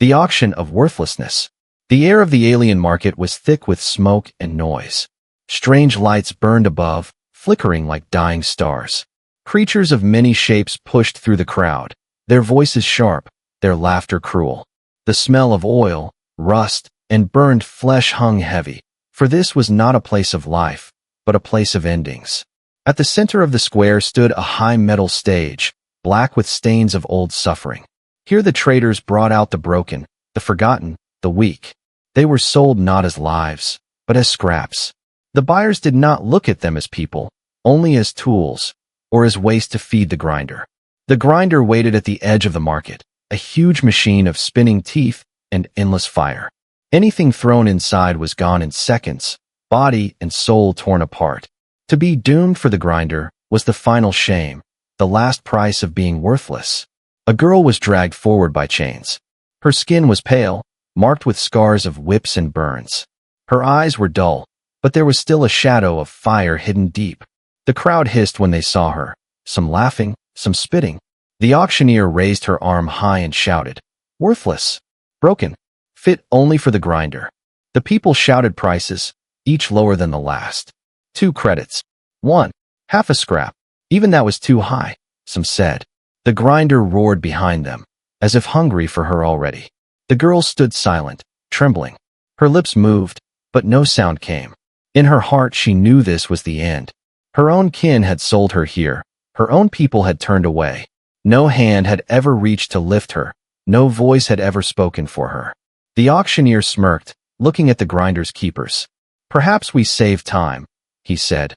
The auction of worthlessness. The air of the alien market was thick with smoke and noise. Strange lights burned above, flickering like dying stars. Creatures of many shapes pushed through the crowd, their voices sharp, their laughter cruel. The smell of oil, rust, and burned flesh hung heavy, for this was not a place of life, but a place of endings. At the center of the square stood a high metal stage, black with stains of old suffering. Here the traders brought out the broken, the forgotten, the weak. They were sold not as lives, but as scraps. The buyers did not look at them as people, only as tools, or as waste to feed the grinder. The grinder waited at the edge of the market, a huge machine of spinning teeth and endless fire. Anything thrown inside was gone in seconds, body and soul torn apart. To be doomed for the grinder was the final shame, the last price of being worthless. A girl was dragged forward by chains. Her skin was pale, marked with scars of whips and burns. Her eyes were dull, but there was still a shadow of fire hidden deep. The crowd hissed when they saw her, some laughing, some spitting. The auctioneer raised her arm high and shouted, "Worthless! Broken! Fit only for the grinder." The people shouted prices, each lower than the last. 2 credits. 1. Half a scrap. Even that was too high, some said. The grinder roared behind them, as if hungry for her already. The girl stood silent, trembling. Her lips moved, but no sound came. In her heart she knew this was the end. Her own kin had sold her here. Her own people had turned away. No hand had ever reached to lift her. No voice had ever spoken for her. The auctioneer smirked, looking at the grinder's keepers. "Perhaps we save time," he said.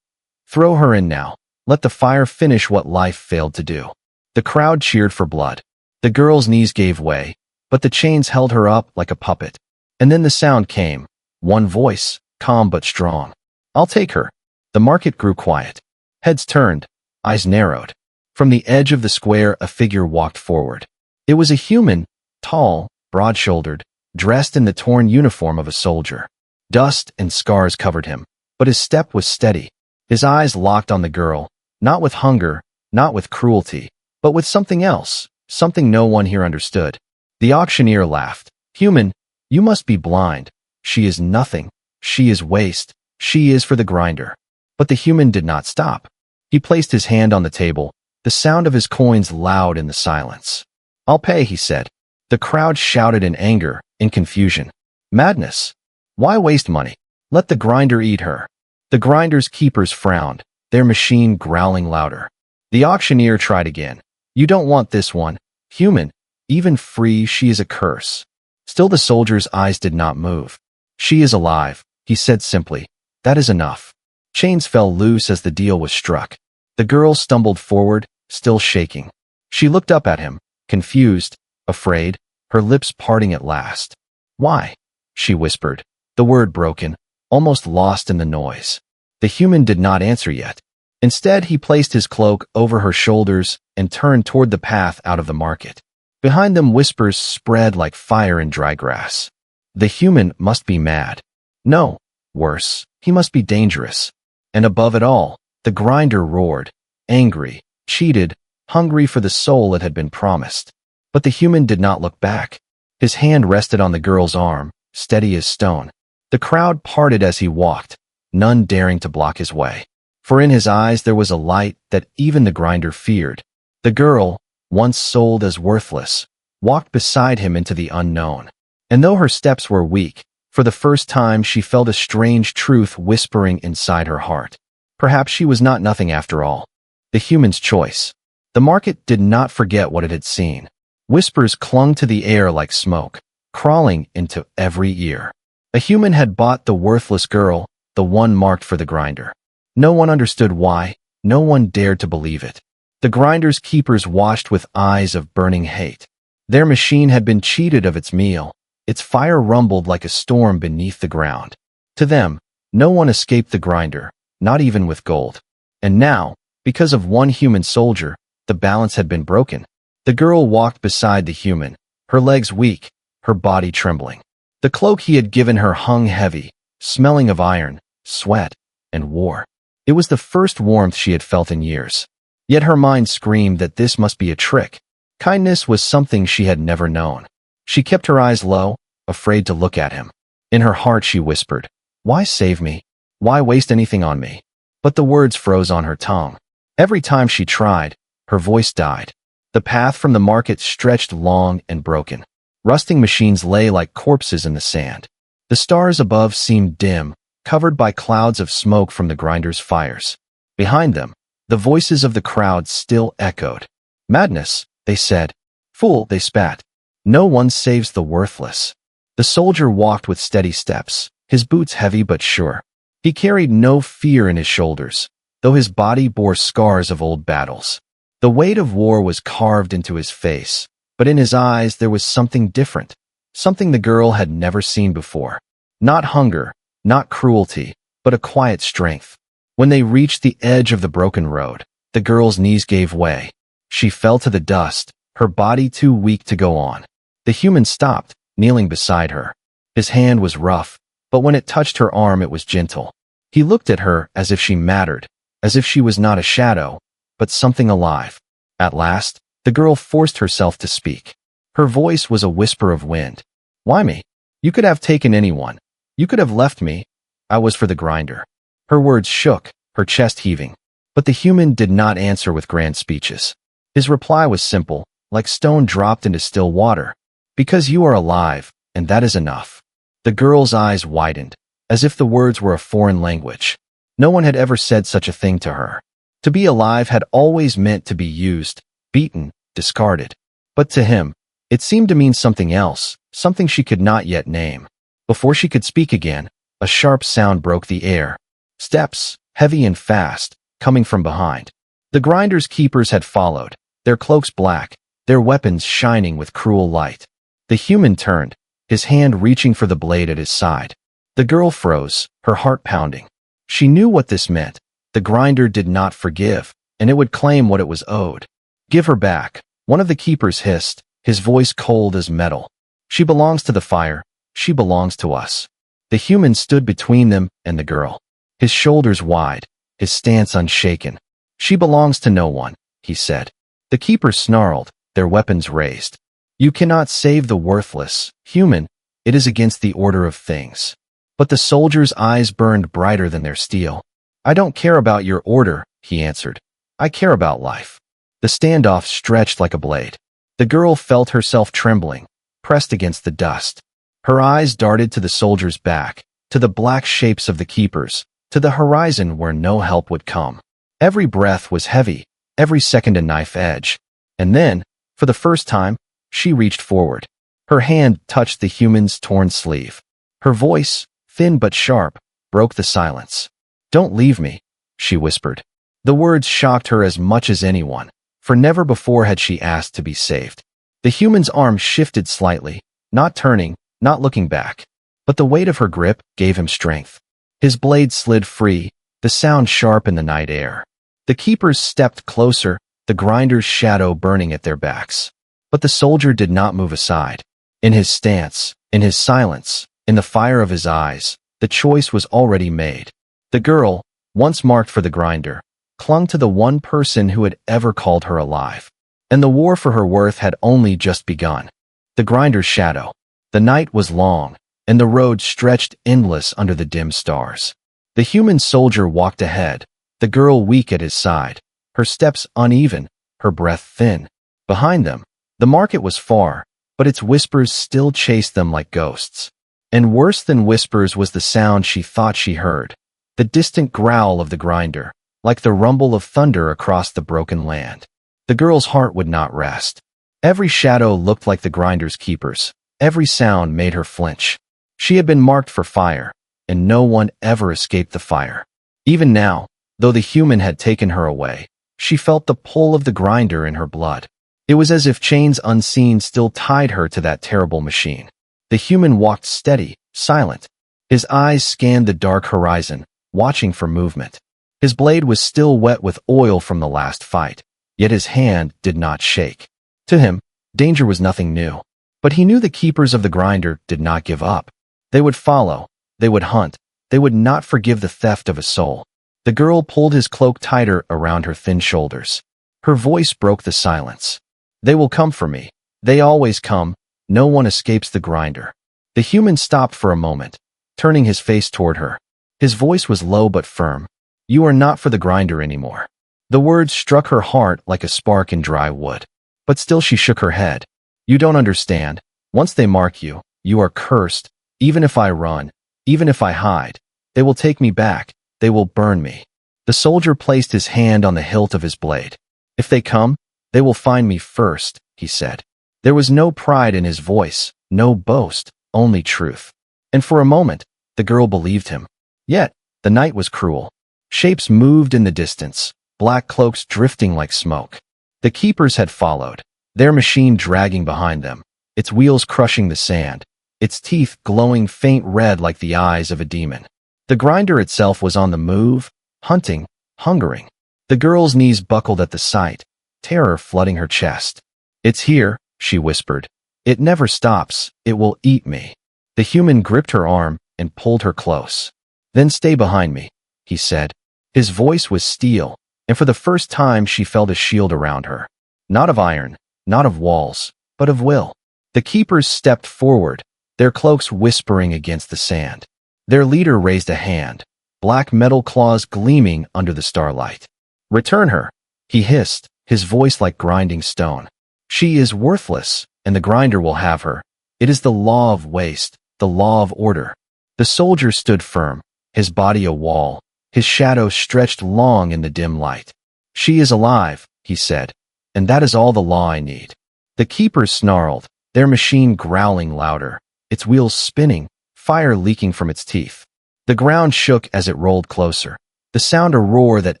"Throw her in now. Let the fire finish what life failed to do." The crowd cheered for blood. The girl's knees gave way, but the chains held her up like a puppet. And then the sound came. One voice, calm but strong. "I'll take her." The market grew quiet. Heads turned, eyes narrowed. From the edge of the square a figure walked forward. It was a human, tall, broad-shouldered, dressed in the torn uniform of a soldier. Dust and scars covered him, but his step was steady. His eyes locked on the girl, not with hunger, not with cruelty, but with something else, something no one here understood. The auctioneer laughed. "Human, you must be blind. She is nothing. She is waste. She is for the grinder." But the human did not stop. He placed his hand on the table, the sound of his coins loud in the silence. "I'll pay," he said. The crowd shouted in anger, in confusion. Madness! Why waste money? Let the grinder eat her. The grinder's keepers frowned, their machine growling louder. The auctioneer tried again. "You don't want this one. Human, even free, she is a curse." Still the soldier's eyes did not move. "She is alive," he said simply. "That is enough." Chains fell loose as the deal was struck. The girl stumbled forward, still shaking. She looked up at him, confused, afraid, her lips parting at last. "Why?" she whispered, the word broken, almost lost in the noise. The human did not answer yet. Instead, he placed his cloak over her shoulders and turned toward the path out of the market. Behind them whispers spread like fire in dry grass. The human must be mad. No, worse, he must be dangerous. And above it all, the grinder roared, angry, cheated, hungry for the soul it had been promised. But the human did not look back. His hand rested on the girl's arm, steady as stone. The crowd parted as he walked, none daring to block his way. For in his eyes there was a light that even the grinder feared. The girl, once sold as worthless, walked beside him into the unknown. And though her steps were weak, for the first time she felt a strange truth whispering inside her heart. Perhaps she was not nothing after all. The human's choice. The market did not forget what it had seen. Whispers clung to the air like smoke, crawling into every ear. A human had bought the worthless girl, the one marked for the grinder. No one understood why, no one dared to believe it. The grinder's keepers watched with eyes of burning hate. Their machine had been cheated of its meal. Its fire rumbled like a storm beneath the ground. To them, no one escaped the grinder, not even with gold. And now, because of one human soldier, the balance had been broken. The girl walked beside the human, her legs weak, her body trembling. The cloak he had given her hung heavy, smelling of iron, sweat, and war. It was the first warmth she had felt in years. Yet her mind screamed that this must be a trick. Kindness was something she had never known. She kept her eyes low, afraid to look at him. In her heart she whispered, "Why save me? Why waste anything on me?" But the words froze on her tongue. Every time she tried, her voice died. The path from the market stretched long and broken. Rusting machines lay like corpses in the sand. The stars above seemed dim, covered by clouds of smoke from the grinder's fires. Behind them, the voices of the crowd still echoed. "Madness," they said. "Fool," they spat. "No one saves the worthless." The soldier walked with steady steps, his boots heavy but sure. He carried no fear in his shoulders, though his body bore scars of old battles. The weight of war was carved into his face, but in his eyes there was something different, something the girl had never seen before. Not hunger, not cruelty, but a quiet strength. When they reached the edge of the broken road, the girl's knees gave way. She fell to the dust, her body too weak to go on. The human stopped, kneeling beside her. His hand was rough, but when it touched her arm it was gentle. He looked at her as if she mattered, as if she was not a shadow, but something alive. At last, the girl forced herself to speak. Her voice was a whisper of wind. "Why me? You could have taken anyone. You could have left me. I was for the grinder." Her words shook, her chest heaving. But the human did not answer with grand speeches. His reply was simple, like stone dropped into still water. "Because you are alive, and that is enough." The girl's eyes widened, as if the words were a foreign language. No one had ever said such a thing to her. To be alive had always meant to be used, beaten, discarded. But to him, it seemed to mean something else, something she could not yet name. Before she could speak again, a sharp sound broke the air. Steps, heavy and fast, coming from behind. The grinder's keepers had followed, their cloaks black, their weapons shining with cruel light. The human turned, his hand reaching for the blade at his side. The girl froze, her heart pounding. She knew what this meant. The grinder did not forgive, and it would claim what it was owed. "Give her back," one of the keepers hissed, his voice cold as metal. "She belongs to the fire. She belongs to us." The human stood between them and the girl, his shoulders wide, his stance unshaken. "She belongs to no one," he said. The keepers snarled, their weapons raised. "You cannot save the worthless, human. It is against the order of things." But the soldier's eyes burned brighter than their steel. "I don't care about your order," he answered. "I care about life." The standoff stretched like a blade. The girl felt herself trembling, pressed against the dust. Her eyes darted to the soldier's back, to the black shapes of the keepers, to the horizon where no help would come. Every breath was heavy, every second a knife edge. And then, for the first time, she reached forward. Her hand touched the human's torn sleeve. Her voice, thin but sharp, broke the silence. "Don't leave me," she whispered. The words shocked her as much as anyone, for never before had she asked to be saved. The human's arm shifted slightly, not turning, not looking back. But the weight of her grip gave him strength. His blade slid free, the sound sharp in the night air. The keepers stepped closer, the grinder's shadow burning at their backs. But the soldier did not move aside. In his stance, in his silence, in the fire of his eyes, the choice was already made. The girl, once marked for the grinder, clung to the one person who had ever called her alive. And the war for her worth had only just begun. The grinder's shadow. The night was long, and the road stretched endless under the dim stars. The human soldier walked ahead, the girl weak at his side, her steps uneven, her breath thin. Behind them, the market was far, but its whispers still chased them like ghosts. And worse than whispers was the sound she thought she heard, the distant growl of the grinder, like the rumble of thunder across the broken land. The girl's heart would not rest. Every shadow looked like the grinder's keepers. Every sound made her flinch. She had been marked for fire, and no one ever escaped the fire. Even now, though the human had taken her away, she felt the pull of the grinder in her blood. It was as if chains unseen still tied her to that terrible machine. The human walked steady, silent. His eyes scanned the dark horizon, watching for movement. His blade was still wet with oil from the last fight, yet his hand did not shake. To him, danger was nothing new. But he knew the keepers of the grinder did not give up. They would follow, they would hunt, they would not forgive the theft of a soul. The girl pulled his cloak tighter around her thin shoulders. Her voice broke the silence. "They will come for me. They always come. No one escapes the grinder. The human stopped for a moment, turning his face toward her. His voice was low but firm. You are not for the grinder anymore. The words struck her heart like a spark in dry wood. But still she shook her head. You don't understand. Once they mark you, you are cursed. Even if I run, even if I hide, they will take me back. They will burn me. The soldier placed his hand on the hilt of his blade. If they come, they will find me first, he said. There was no pride in his voice, no boast, only truth. And for a moment, the girl believed him. Yet, the night was cruel. Shapes moved in the distance, black cloaks drifting like smoke. The keepers had followed, their machine dragging behind them, its wheels crushing the sand, its teeth glowing faint red like the eyes of a demon. The grinder itself was on the move, hunting, hungering. The girl's knees buckled at the sight, terror flooding her chest. It's here, she whispered. It never stops, it will eat me. The human gripped her arm and pulled her close. Then stay behind me, he said. His voice was steel, and for the first time she felt a shield around her. Not of iron, not of walls, but of will. The keepers stepped forward, their cloaks whispering against the sand. Their leader raised a hand, black metal claws gleaming under the starlight. Return her, he hissed, his voice like grinding stone. She is worthless, and the grinder will have her. It is the law of waste, the law of order. The soldier stood firm, his body a wall, his shadow stretched long in the dim light. She is alive, he said, and that is all the law I need. The keepers snarled, their machine growling louder, its wheels spinning, fire leaking from its teeth. The ground shook as it rolled closer, the sound a roar that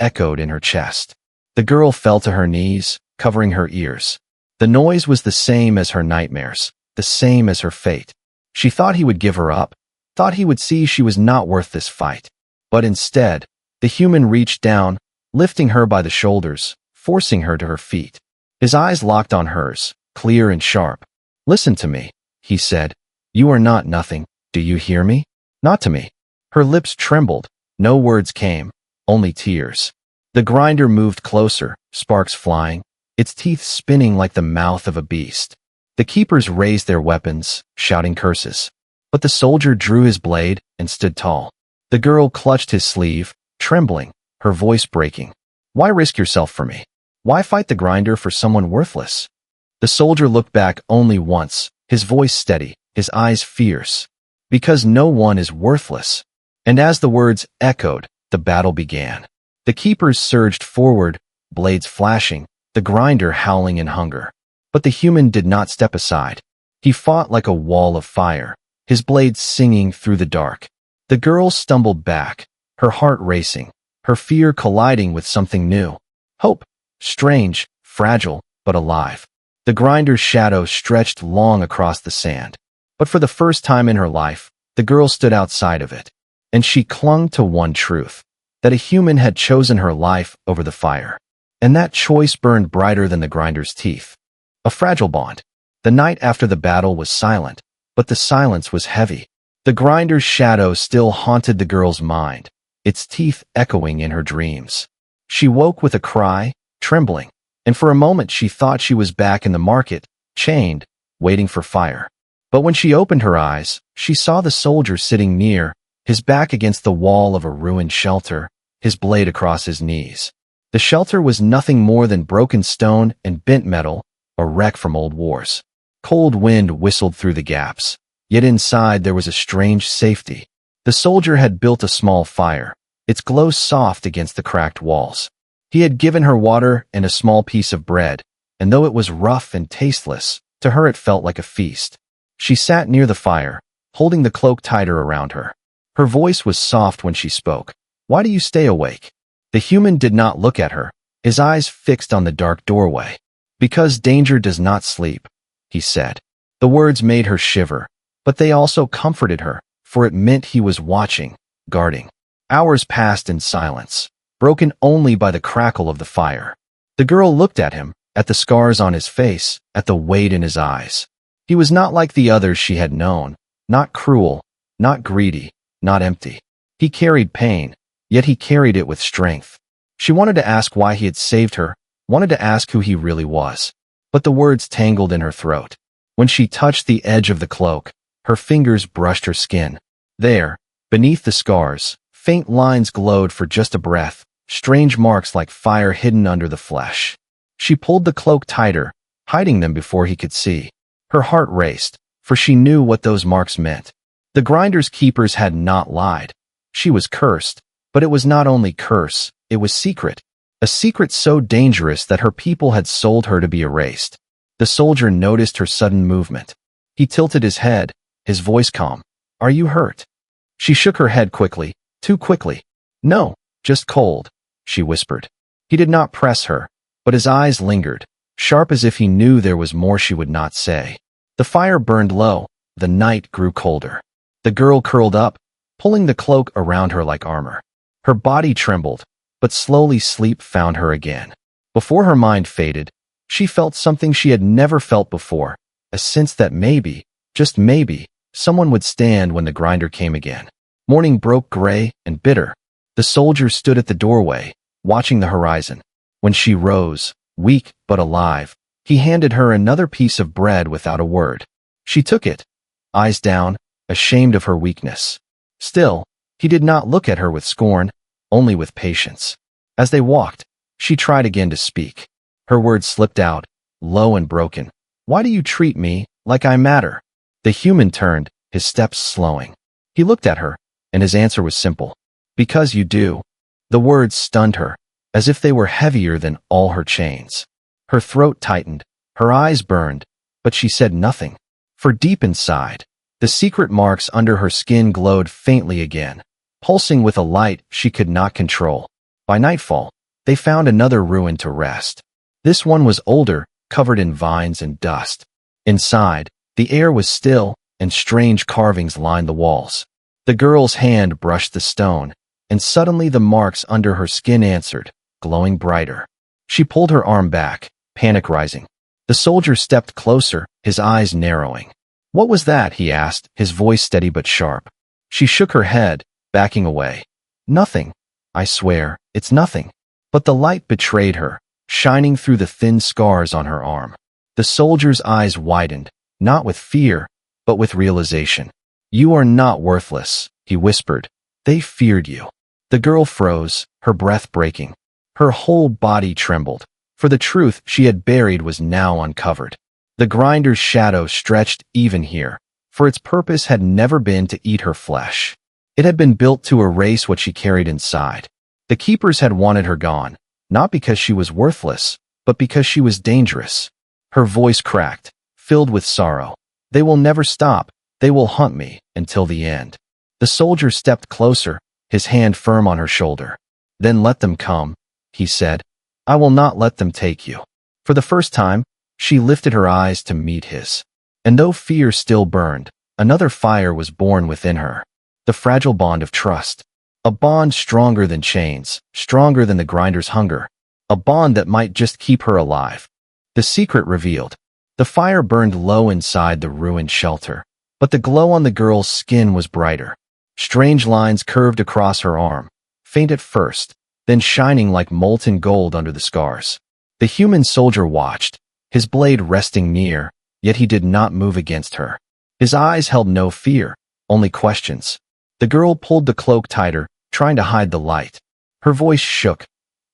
echoed in her chest. The girl fell to her knees, covering her ears. The noise was the same as her nightmares, the same as her fate. She thought he would give her up, thought he would see she was not worth this fight. But instead, the human reached down, lifting her by the shoulders, forcing her to her feet. His eyes locked on hers, clear and sharp. Listen to me, he said. You are not nothing. Do you hear me? Not to me. Her lips trembled. No words came, only tears. The grinder moved closer, sparks flying, its teeth spinning like the mouth of a beast. The keepers raised their weapons, shouting curses. But the soldier drew his blade and stood tall. The girl clutched his sleeve, trembling, her voice breaking. Why risk yourself for me? Why fight the grinder for someone worthless? The soldier looked back only once, his voice steady, his eyes fierce. Because no one is worthless. And as the words echoed, the battle began. The keepers surged forward, blades flashing, the grinder howling in hunger. But the human did not step aside. He fought like a wall of fire, his blades singing through the dark. The girl stumbled back, her heart racing, her fear colliding with something new. Hope, strange, fragile, but alive. The grinder's shadow stretched long across the sand. But for the first time in her life, the girl stood outside of it. And she clung to one truth, that a human had chosen her life over the fire. And that choice burned brighter than the grinder's teeth. A fragile bond. The night after the battle was silent, but the silence was heavy. The grinder's shadow still haunted the girl's mind, its teeth echoing in her dreams. She woke with a cry, trembling, and for a moment she thought she was back in the market, chained, waiting for fire. But when she opened her eyes, she saw the soldier sitting near, his back against the wall of a ruined shelter, his blade across his knees. The shelter was nothing more than broken stone and bent metal, a wreck from old wars. Cold wind whistled through the gaps, yet inside there was a strange safety. The soldier had built a small fire, its glow soft against the cracked walls. He had given her water and a small piece of bread, and though it was rough and tasteless, to her it felt like a feast. She sat near the fire, holding the cloak tighter around her. Her voice was soft when she spoke. Why do you stay awake? The human did not look at her, his eyes fixed on the dark doorway. Because danger does not sleep, he said. The words made her shiver, but they also comforted her, for it meant he was watching, guarding. Hours passed in silence, broken only by the crackle of the fire. The girl looked at him, at the scars on his face, at the weight in his eyes. He was not like the others she had known, not cruel, not greedy, not empty. He carried pain, yet he carried it with strength. She wanted to ask why he had saved her, wanted to ask who he really was. But the words tangled in her throat. When she touched the edge of the cloak, her fingers brushed her skin. There, beneath the scars, faint lines glowed for just a breath, strange marks like fire hidden under the flesh. She pulled the cloak tighter, hiding them before he could see. Her heart raced, for she knew what those marks meant. The grinder's keepers had not lied. She was cursed, but it was not only curse, it was secret. A secret so dangerous that her people had sold her to be erased. The soldier noticed her sudden movement. He tilted his head, his voice calm. "Are you hurt?" She shook her head quickly, too quickly. "No, just cold," she whispered. He did not press her, but his eyes lingered, sharp as if he knew there was more she would not say. The fire burned low, the night grew colder. The girl curled up, pulling the cloak around her like armor. Her body trembled, but slowly sleep found her again. Before her mind faded, she felt something she had never felt before, a sense that maybe, just maybe, someone would stand when the grinder came again. Morning broke gray and bitter. The soldier stood at the doorway, watching the horizon. When she rose, weak but alive, he handed her another piece of bread without a word. She took it, eyes down, ashamed of her weakness. Still, he did not look at her with scorn, only with patience. As they walked, she tried again to speak. Her words slipped out, low and broken. "Why do you treat me like I matter?" The human turned, his steps slowing. He looked at her, and his answer was simple. "Because you do." The words stunned her, as if they were heavier than all her chains. Her throat tightened, her eyes burned, but she said nothing. For deep inside, the secret marks under her skin glowed faintly again, pulsing with a light she could not control. By nightfall, they found another ruin to rest. This one was older, covered in vines and dust. Inside, the air was still, and strange carvings lined the walls. The girl's hand brushed the stone, and suddenly the marks under her skin answered, glowing brighter. She pulled her arm back, panic rising. The soldier stepped closer, his eyes narrowing. "What was that?" he asked, his voice steady but sharp. She shook her head, backing away. "Nothing. I swear, it's nothing." But the light betrayed her, shining through the thin scars on her arm. The soldier's eyes widened, not with fear, but with realization. "You are not worthless," he whispered. "They feared you." The girl froze, her breath breaking. Her whole body trembled, for the truth she had buried was now uncovered. The grinder's shadow stretched even here, for its purpose had never been to eat her flesh. It had been built to erase what she carried inside. The keepers had wanted her gone, not because she was worthless, but because she was dangerous. Her voice cracked, filled with sorrow. "They will never stop. They will hunt me until the end." The soldier stepped closer, his hand firm on her shoulder. "Then let them come," he said. "I will not let them take you." For the first time, she lifted her eyes to meet his. And though fear still burned, another fire was born within her. The fragile bond of trust. A bond stronger than chains, stronger than the grinder's hunger. A bond that might just keep her alive. The secret revealed. The fire burned low inside the ruined shelter, but the glow on the girl's skin was brighter. Strange lines curved across her arm, faint at first, then shining like molten gold under the scars. The human soldier watched, his blade resting near, yet he did not move against her. His eyes held no fear, only questions. The girl pulled the cloak tighter, trying to hide the light. Her voice shook.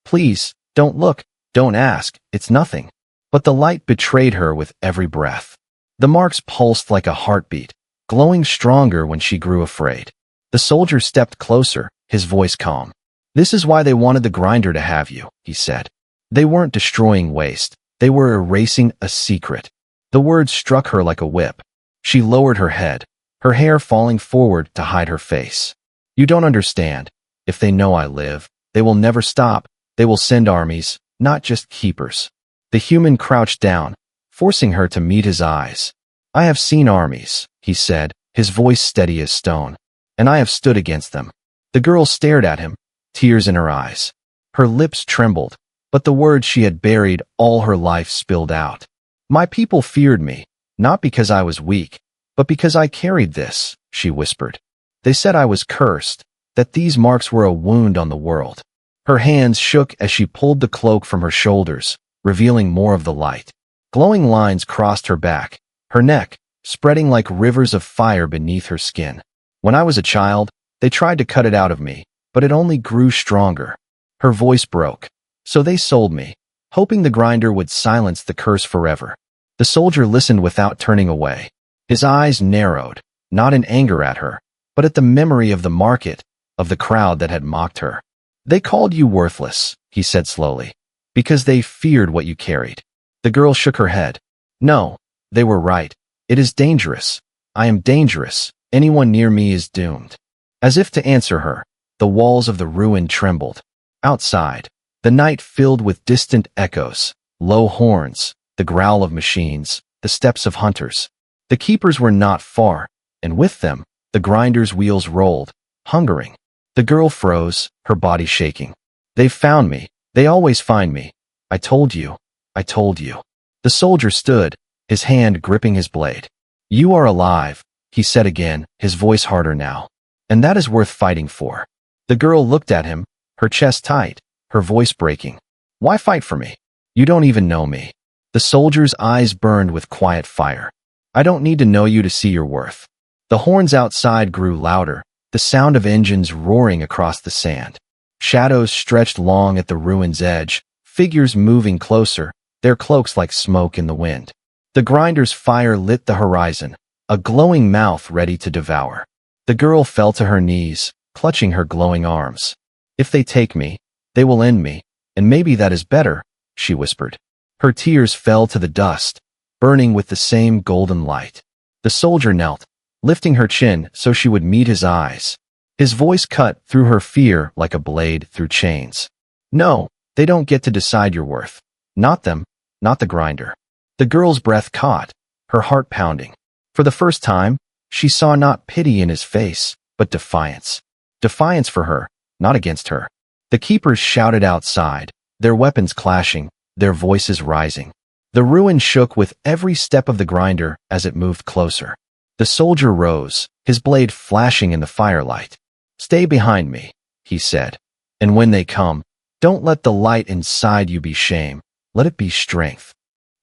"Please, don't look, don't ask, it's nothing." But the light betrayed her with every breath. The marks pulsed like a heartbeat, glowing stronger when she grew afraid. The soldier stepped closer, his voice calm. "This is why they wanted the grinder to have you," he said. "They weren't destroying waste. They were erasing a secret." The words struck her like a whip. She lowered her head, her hair falling forward to hide her face. "You don't understand. If they know I live, they will never stop. They will send armies, not just keepers." The human crouched down, forcing her to meet his eyes. "I have seen armies," he said, his voice steady as stone. "And I have stood against them." The girl stared at him, tears in her eyes. Her lips trembled, but the words she had buried all her life spilled out. "My people feared me, not because I was weak, but because I carried this," she whispered. "They said I was cursed, that these marks were a wound on the world." Her hands shook as she pulled the cloak from her shoulders, revealing more of the light. Glowing lines crossed her back, her neck spreading like rivers of fire beneath her skin. When I was a child, they tried to cut it out of me, but it only grew stronger. Her voice broke. So they sold me, hoping the grinder would silence the curse forever. The soldier listened without turning away. His eyes narrowed, not in anger at her, but at the memory of the market, of the crowd that had mocked her. They called you worthless, he said slowly, because they feared what you carried. The girl shook her head. No, they were right. It is dangerous. I am dangerous. Anyone near me is doomed. As if to answer her, the walls of the ruin trembled. Outside, the night filled with distant echoes, low horns, the growl of machines, the steps of hunters. The keepers were not far, and with them, the grinder's wheels rolled, hungering. The girl froze, her body shaking. They found me. They always find me. I told you. I told you. The soldier stood, his hand gripping his blade. You are alive, he said again, his voice harder now. And that is worth fighting for. The girl looked at him, her chest tight, her voice breaking. Why fight for me? You don't even know me. The soldier's eyes burned with quiet fire. I don't need to know you to see your worth. The horns outside grew louder, the sound of engines roaring across the sand. Shadows stretched long at the ruin's edge, figures moving closer, their cloaks like smoke in the wind. The grinder's fire lit the horizon, a glowing mouth ready to devour. The girl fell to her knees, clutching her glowing arms. If they take me, they will end me, and maybe that is better, she whispered. Her tears fell to the dust, burning with the same golden light. The soldier knelt, lifting her chin so she would meet his eyes. His voice cut through her fear like a blade through chains. No, they don't get to decide your worth. Not them, not the grinder. The girl's breath caught, her heart pounding. For the first time, she saw not pity in his face, but defiance. Defiance for her, not against her. The keepers shouted outside, their weapons clashing, their voices rising. The ruin shook with every step of the grinder as it moved closer. The soldier rose, his blade flashing in the firelight. Stay behind me, he said. And when they come, don't let the light inside you be shame, let it be strength.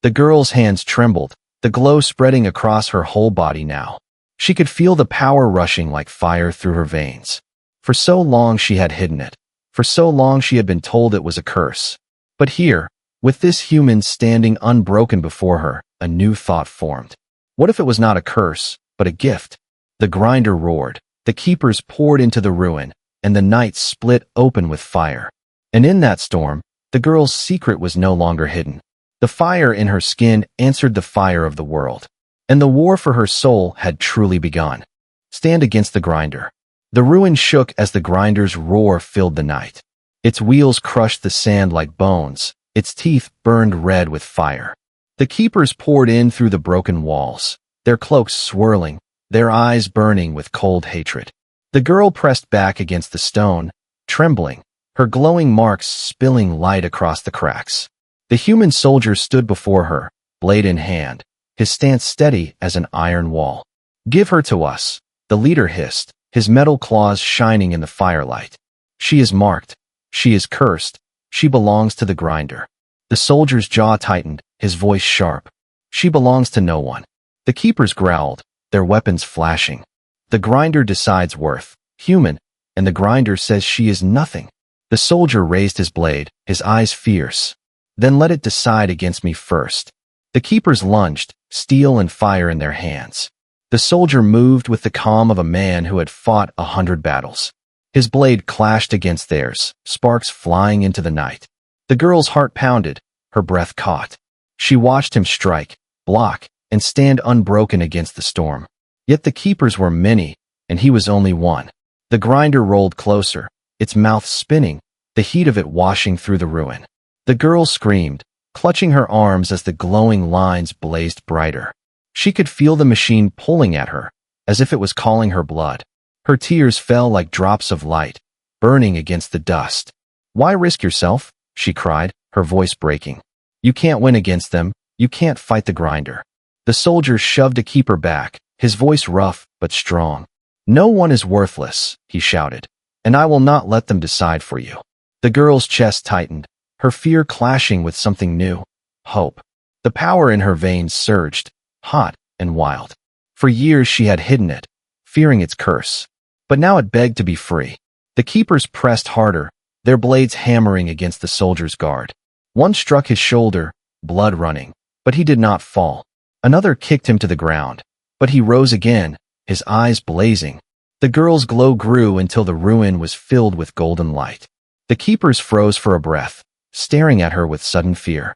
The girl's hands trembled, the glow spreading across her whole body now. She could feel the power rushing like fire through her veins. For so long she had hidden it. For so long she had been told it was a curse. But here, with this human standing unbroken before her, a new thought formed. What if it was not a curse, but a gift? The grinder roared, the keepers poured into the ruin, and the night split open with fire. And in that storm, the girl's secret was no longer hidden. The fire in her skin answered the fire of the world. And the war for her soul had truly begun. Stand against the grinder. The ruin shook as the grinder's roar filled the night. Its wheels crushed the sand like bones, its teeth burned red with fire. The keepers poured in through the broken walls, their cloaks swirling, their eyes burning with cold hatred. The girl pressed back against the stone, trembling, her glowing marks spilling light across the cracks. The human soldier stood before her, blade in hand, his stance steady as an iron wall. Give her to us, the leader hissed, his metal claws shining in the firelight. She is marked. She is cursed. She belongs to the grinder. The soldier's jaw tightened, his voice sharp. She belongs to no one. The keepers growled, their weapons flashing. The grinder decides worth, human, and the grinder says she is nothing. The soldier raised his blade, his eyes fierce. Then let it decide against me first. The keepers lunged, steel and fire in their hands. The soldier moved with the calm of a man who had fought 100 battles. His blade clashed against theirs, sparks flying into the night. The girl's heart pounded, her breath caught. She watched him strike, block, and stand unbroken against the storm. Yet the keepers were many, and he was only one. The grinder rolled closer, its mouth spinning, the heat of it washing through the ruin. The girl screamed, clutching her arms as the glowing lines blazed brighter. She could feel the machine pulling at her, as if it was calling her blood. Her tears fell like drops of light, burning against the dust. Why risk yourself? She cried, her voice breaking. You can't win against them, you can't fight the grinder. The soldier shoved a keeper back, his voice rough but strong. No one is worthless, he shouted, and I will not let them decide for you. The girl's chest tightened, her fear clashing with something new, hope. The power in her veins surged, hot, and wild. For years she had hidden it, fearing its curse. But now it begged to be free. The keepers pressed harder, their blades hammering against the soldier's guard. One struck his shoulder, blood running, but he did not fall. Another kicked him to the ground, but he rose again, his eyes blazing. The girl's glow grew until the ruin was filled with golden light. The keepers froze for a breath, staring at her with sudden fear.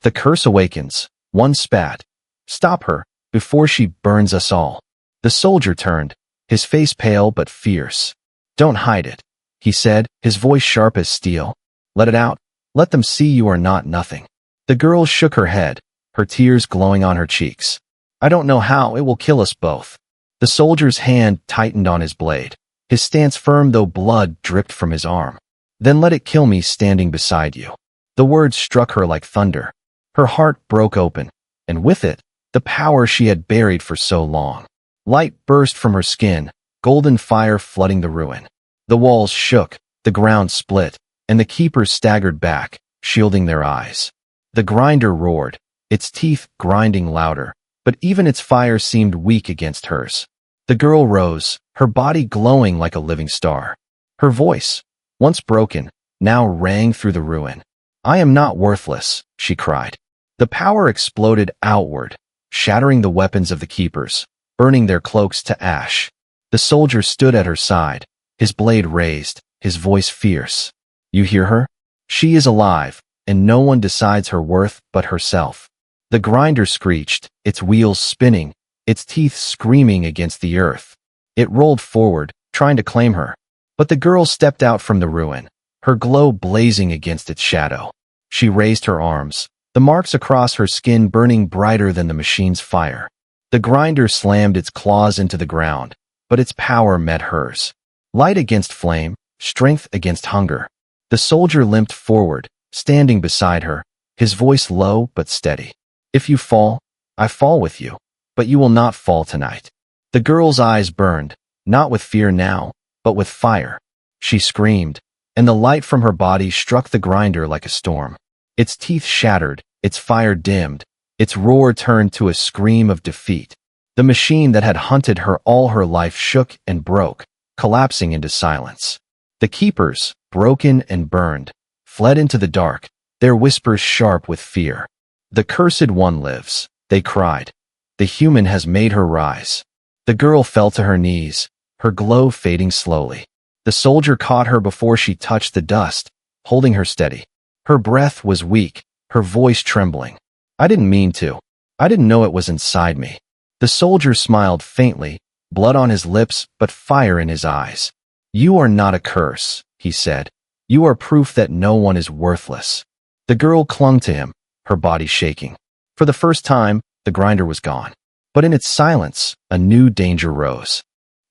The curse awakens, one spat. Stop her, before she burns us all. The soldier turned, his face pale but fierce. Don't hide it, he said, his voice sharp as steel. Let it out. Let them see you are not nothing. The girl shook her head, her tears glowing on her cheeks. I don't know how, it will kill us both. The soldier's hand tightened on his blade, his stance firm though blood dripped from his arm. Then let it kill me standing beside you. The words struck her like thunder. Her heart broke open, and with it, the power she had buried for so long. Light burst from her skin, golden fire flooding the ruin. The walls shook, the ground split, and the keepers staggered back, shielding their eyes. The grinder roared, its teeth grinding louder, but even its fire seemed weak against hers. The girl rose, her body glowing like a living star. Her voice, once broken, now rang through the ruin. I am not worthless, she cried. The power exploded outward, shattering the weapons of the keepers, burning their cloaks to ash. The soldier stood at her side, his blade raised, his voice fierce. You hear her? She is alive, and no one decides her worth but herself. The grinder screeched, its wheels spinning, its teeth screaming against the earth. It rolled forward, trying to claim her. But the girl stepped out from the ruin, her glow blazing against its shadow. She raised her arms, the marks across her skin burning brighter than the machine's fire. The grinder slammed its claws into the ground, but its power met hers. Light against flame, strength against hunger. The soldier limped forward, standing beside her, his voice low but steady. If you fall, I fall with you, but you will not fall tonight. The girl's eyes burned, not with fear now, but with fire. She screamed, and the light from her body struck the grinder like a storm. Its teeth shattered, its fire dimmed, its roar turned to a scream of defeat. The machine that had hunted her all her life shook and broke, collapsing into silence. The keepers, broken and burned, fled into the dark, their whispers sharp with fear. The cursed one lives, they cried. The human has made her rise. The girl fell to her knees, her glow fading slowly. The soldier caught her before she touched the dust, holding her steady. Her breath was weak, her voice trembling. I didn't mean to. I didn't know it was inside me. The soldier smiled faintly, blood on his lips but fire in his eyes. You are not a curse, he said. You are proof that no one is worthless. The girl clung to him, her body shaking. For the first time, the grinder was gone. But in its silence, a new danger rose.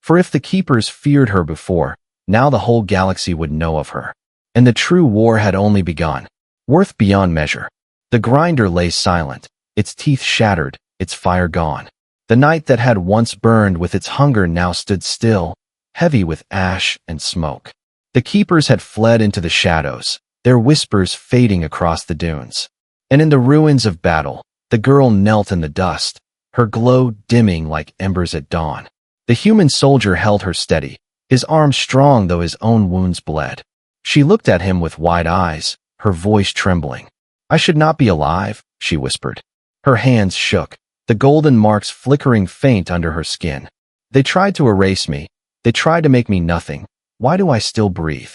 For if the keepers feared her before, now the whole galaxy would know of her. And the true war had only begun. Worth beyond measure. The grinder lay silent, its teeth shattered, its fire gone. The night that had once burned with its hunger now stood still, heavy with ash and smoke. The keepers had fled into the shadows, their whispers fading across the dunes. And in the ruins of battle, the girl knelt in the dust, her glow dimming like embers at dawn. The human soldier held her steady, his arms strong though his own wounds bled. She looked at him with wide eyes, her voice trembling. I should not be alive, she whispered. Her hands shook, the golden marks flickering faint under her skin. They tried to erase me. They tried to make me nothing. Why do I still breathe?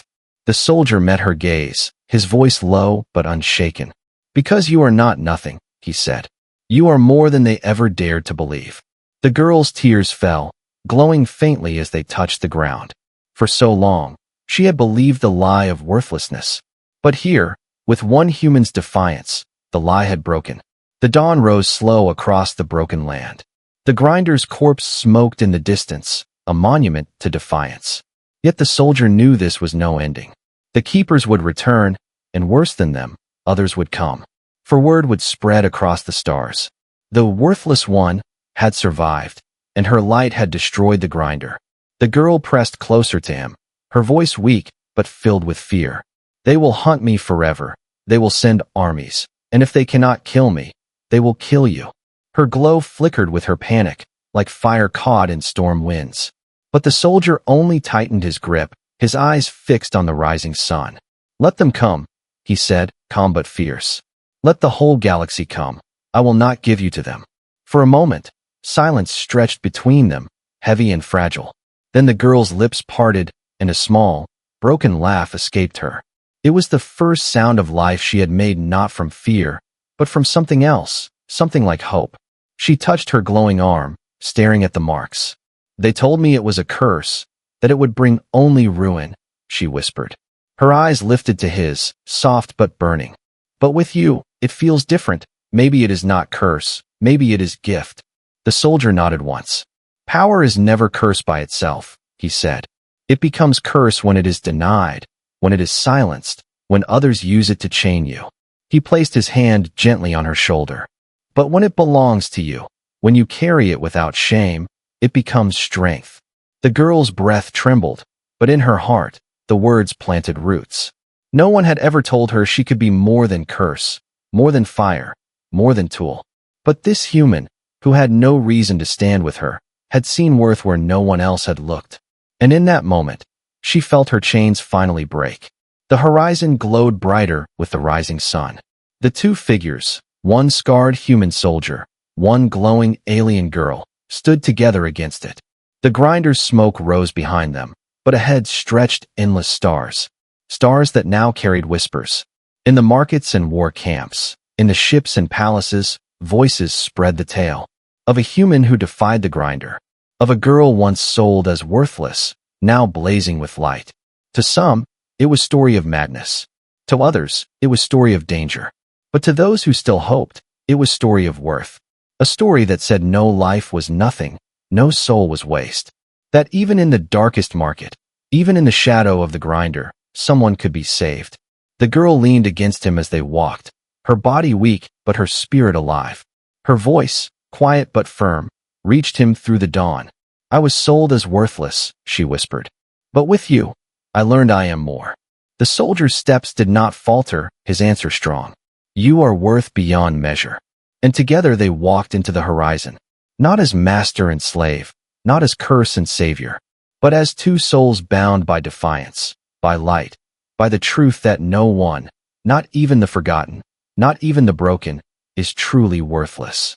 The soldier met her gaze, his voice low but unshaken. Because you are not nothing, he said. You are more than they ever dared to believe. The girl's tears fell, glowing faintly as they touched the ground. For so long, she had believed the lie of worthlessness. But here, with one human's defiance, the lie had broken. The dawn rose slow across the broken land. The grinder's corpse smoked in the distance, a monument to defiance. Yet the soldier knew this was no ending. The keepers would return, and worse than them, others would come. For word would spread across the stars. The worthless one had survived, and her light had destroyed the grinder. The girl pressed closer to him, her voice weak but filled with fear. They will hunt me forever. They will send armies, and if they cannot kill me, they will kill you. Her glow flickered with her panic, like fire caught in storm winds. But the soldier only tightened his grip, his eyes fixed on the rising sun. "Let them come," he said, calm but fierce. "Let the whole galaxy come. I will not give you to them." For a moment, silence stretched between them, heavy and fragile. Then the girl's lips parted, and a small, broken laugh escaped her. It was the first sound of life she had made, not from fear, but from something else, something like hope. She touched her glowing arm, staring at the marks. "They told me it was a curse, that it would bring only ruin," she whispered. Her eyes lifted to his, soft but burning. "But with you, it feels different. Maybe it is not curse, maybe it is gift." The soldier nodded once. "Power is never curse by itself," he said. "It becomes curse when it is denied, when it is silenced, when others use it to chain you." He placed his hand gently on her shoulder. "But when it belongs to you, when you carry it without shame, it becomes strength." The girl's breath trembled, but in her heart, the words planted roots. No one had ever told her she could be more than curse, more than fire, more than tool. But this human, who had no reason to stand with her, had seen worth where no one else had looked. And in that moment, she felt her chains finally break. The horizon glowed brighter with the rising sun. The two figures, one scarred human soldier, one glowing alien girl, stood together against it. The grinder's smoke rose behind them, but ahead stretched endless stars. Stars that now carried whispers. In the markets and war camps, in the ships and palaces, voices spread the tale. Of a human who defied the grinder. Of a girl once sold as worthless, now blazing with light. To some, it was story of madness. To others, it was story of danger. But to those who still hoped, it was story of worth. A story that said no life was nothing, no soul was waste. That even in the darkest market, even in the shadow of the grinder, someone could be saved. The girl leaned against him as they walked, her body weak but her spirit alive. Her voice, quiet but firm, reached him through the dawn. "I was sold as worthless," she whispered. "But with you, I learned I am more." The soldier's steps did not falter, his answer strong. "You are worth beyond measure." And together they walked into the horizon, not as master and slave, not as curse and savior, but as two souls bound by defiance, by light, by the truth that no one, not even the forgotten, not even the broken, is truly worthless.